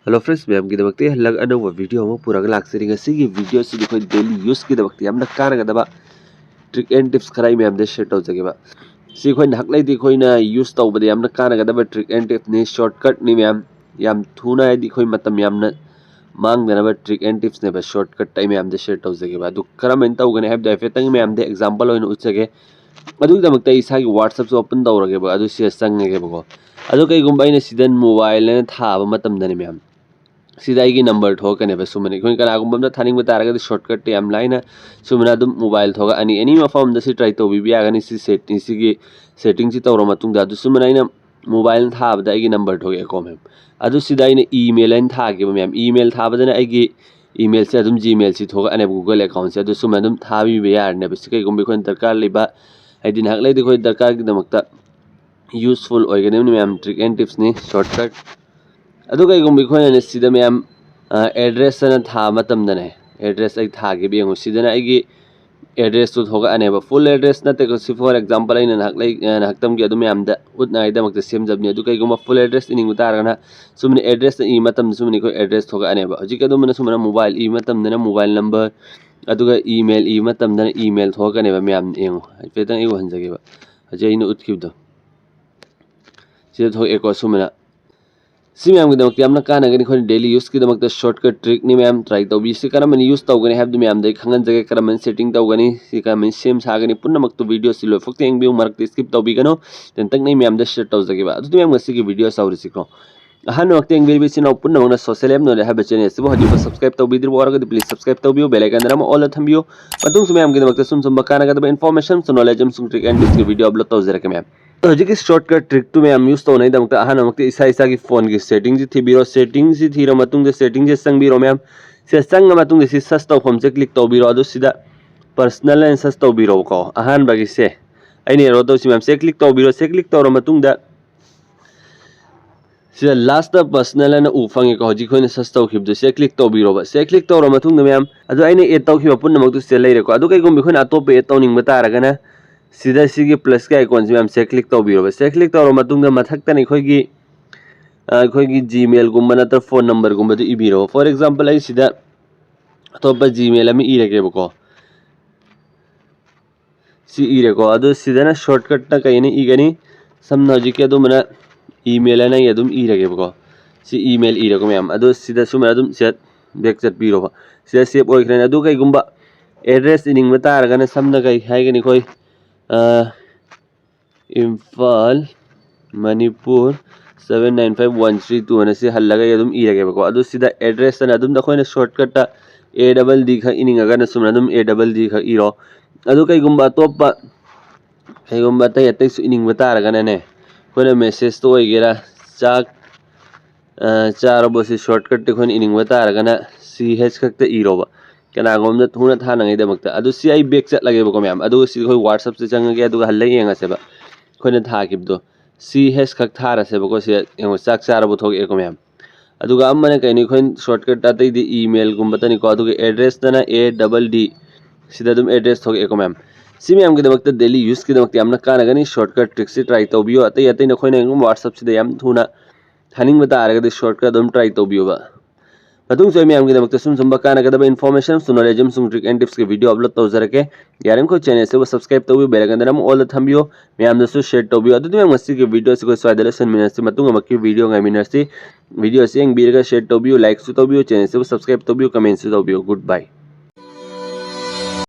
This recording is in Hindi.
हेलो फ्रेंड्स मैम की दबक्ते हल्लग अनव वीडियो अमा पुरागा लाक्सरी ngasi वीडियो से दिखो डेली यूज की दबक्ते हमना कारगदबा ट्रिक एंड टिप्स खराई मैम दे शेयर तौजगेबा सी खोइन हकलाई दी खोइना यूज तौबदे हमना कारगदबा ट्रिक एंड टिप ने शॉर्टकट नि मैम याम थुना दी खोइ मतम यामना मांगदनबा ट्रिक एंड टिप्स ने बा शॉर्टकट टाइम मैम दे शेयर तौजगेबा दु करम तौगने हैब द फेतंग मैम दे एग्जांपल होइन उचगे अदुग दमक्ता इसागी व्हाट्सएप से ओपन तौरगेबा अदु सी संगेबको अदु कईगुंबा इन सिदन मोबाइल ने थाबा मतम दने मैम सिदाई नंबर थोकने सुमने कोई कनागुंबम थानिंग तारगदी शॉर्टकट याम लाइना सुमना दुम मोबाइल थोगा अनि एनी मफम दसी ट्राई तौबी यागनी सी सेटिंग सिगी सेटिंग सी तौर मतुंग दा सुमना इन मोबाइल थाबदा आइगी नंबर थोगे को मैम अदु सिदा इन ईमेल इन थागे मैम ईमेल थाबदना आइगी ईमेल से अदुम जीमेल सी थोगा अने गूगल अकाउंट से अदु सुमना दुम थाबी बे यारने बस कईगुंबे कोइन दरकार लेबा आइदिन हकलाई कोई दरकार की दमकता यूजफुल ओइगने मैम ट्रिक एंड टिप्स ने शॉर्टकट अदु कईगुंबे खोइन सिदा मैम एड्रेस ना था मतमदने एड्रेस आई थागे बेंगु सिदना आइगी एड्रेस तो थोगा अनेबा फुल एड्रेस नते को सी फॉर एग्जांपल आइन हकलाई हक्तम की अदु मैम द उतना दमक सेम जबनी अदु कईगुंबा फुल एड्रेस इनिंग तारगना सुमने एड्रेस ई मतम सुमने को एड्रेस थोगा अनेबा हजिक अदु मन सुमना मोबाइल ई मतम दना मोबाइल नंबर अदुगा ईमेल ई मतम दना ईमेल थोगा अनेबा मैम एंगु फेतंग एगु हंजगेबा हजे इन उतखिबदो सिदा थो एको सुमना सी मैम की दमक यामना कानगनी खोनि डेली यूज की दमक शॉर्टकट ट्रिक नि मैम ट्राई तौबी सी करमनि यूज तौगनी हैब मैम दे खंगन जगे करमनि सेटिंग तौगनी सी करमनि सेम सागनी पुनमक तो वीडियो सिलो फक्त एंग मरक स्किप तौबी गनो तेन तक नहीं मैम दे शेयर तौजगेबा अदु मैम गसी की वीडियो साउरी सिक्रो अहन वक्त एंग बेबी सिना पुनमक सोशल एप नो हैब चैनल से हजु सब्सक्राइब तौबीदिर बोरग प्लीज सब्सक्राइब तौबियो बेल आइकन दरम ऑल थंबियो मतुंग मैम की दमक सुम सुम कानगदबा इन्फॉर्मेशन नॉलेज सुम ट्रिक एंड टिप्स की वीडियो अपलोड तौजरके मैम हजिक शॉर्टकट ट्रिक तो मैम यूज तौनाई दमक अहन इसा की फोन की सेटिंग से थीबीरो सेटिंग से थीरो मतुंग सेटिंग से संगबीरो मैम से संग मतुंग से सर्च तौफम से क्लिक तौबीरो अदु सिदा पर्सनल एंड सर्च तौबीरो को अहन बगी से आइने रो तो मैम से क्लिक तौबीरो से क्लिक तौर मतुंग दा सिदा लास्ट पर्सनल एंड उफंगे को हजिक खोइन सर्च तौखिबदो से क्लिक तौबीरो से क्लिक तौर मतुंग मैम अदु आइने एड तौखिबा पुनमक तो से लेरेको अदु कईगुंबे खोइन अतोप एड तौनिंग बतारगना सीधा सी प्लस का आइकॉन से मैम से क्लिक तौबीरो से क्लिक तौर मतुंग मथक्तन अखोगी जीमेल गुम्बा नत्र फोन नंबर गुम्बा तो इबीरो फॉर एग्जांपल आई सीधा अतोप जीमेल में इरेगेबको सी इरेको अदु सीधा शॉर्टकट ना कहीं इगनी समना हजिक अदुमना ईमेल ना यदुम इरेगेबको सी ईमेल इरेको मैम अदु सीधा सुमना अदुम सेट बैक चटपीरो सीधा सेव ओइख्रेन अदु कईगुंबा एड्रेस इनिंग बतारगना समना कई हाइगनी कोई इम्फाल मणिपुर 795132 अने से हल्लगा यदुम इरेगेबको अदु सीधा एड्रेस ना अदुम दखोइन शॉर्टकट ए डबल डी ख इनिंग अगन सुमना अदुम ए डबल डी ख इरो अदु कईगुंबा तोपा कईगुंबा तय तय इनिंग बतारगना ने कोइन मेसेज तो ओइगेरा चाक चारबो से शॉर्टकट खोइन इनिंग बतारगना सी एच खक्ता इरोबा कनागोम थूना थानाइदमक्ता अदु सी आई बैक चटलगेबको मैम अदु सी खोइ व्हाट्सएप से चंगगे अदु हल्ला येंगसेबा खोइन थाकिबदो सी एच खक थारसेबको से एंगो चाक चारबो थोगेको मैम अदुगा अमने कइनि खोइन शॉर्टकट अतै दि ईमेल गुंबतनि को अदुगा एड्रेस तना ए डबल डी सिदा दुम एड्रेस थोगेको मैम सी मैम के दमक्ता डेली यूज के दमक्ता यामना कानगनी शॉर्टकट ट्रिक से ट्राई तौबियो अतै अतै न खोइन एंगो व्हाट्सएप से याम थूना थानिंग बतारगदि शॉर्टकट दुम ट्राई तौबियोबा मतुंग से मैम की दमक्ता सुम सुम कानगदबा इन्फॉर्मेशन नॉलेज सुम ट्रिक एंड टिप्स के वीडियो अपलोड तौजरके यारन को चैनल से वो सब्सक्राइब तौबियो बेल आइकन दरम ऑल थंबियो मैम दसु शेयर तौबियो अदु मैम मस्सी के वीडियो से कोई स्वादल सन मिनसी मतुंग मक्की वीडियो गाय मिनसी वीडियो से एंग बीरगा शेयर तौबियो लाइक सु तौबियो चैनल से वो सब्सक्राइब तौबियो कमेंट से तौबियो गुड बाय।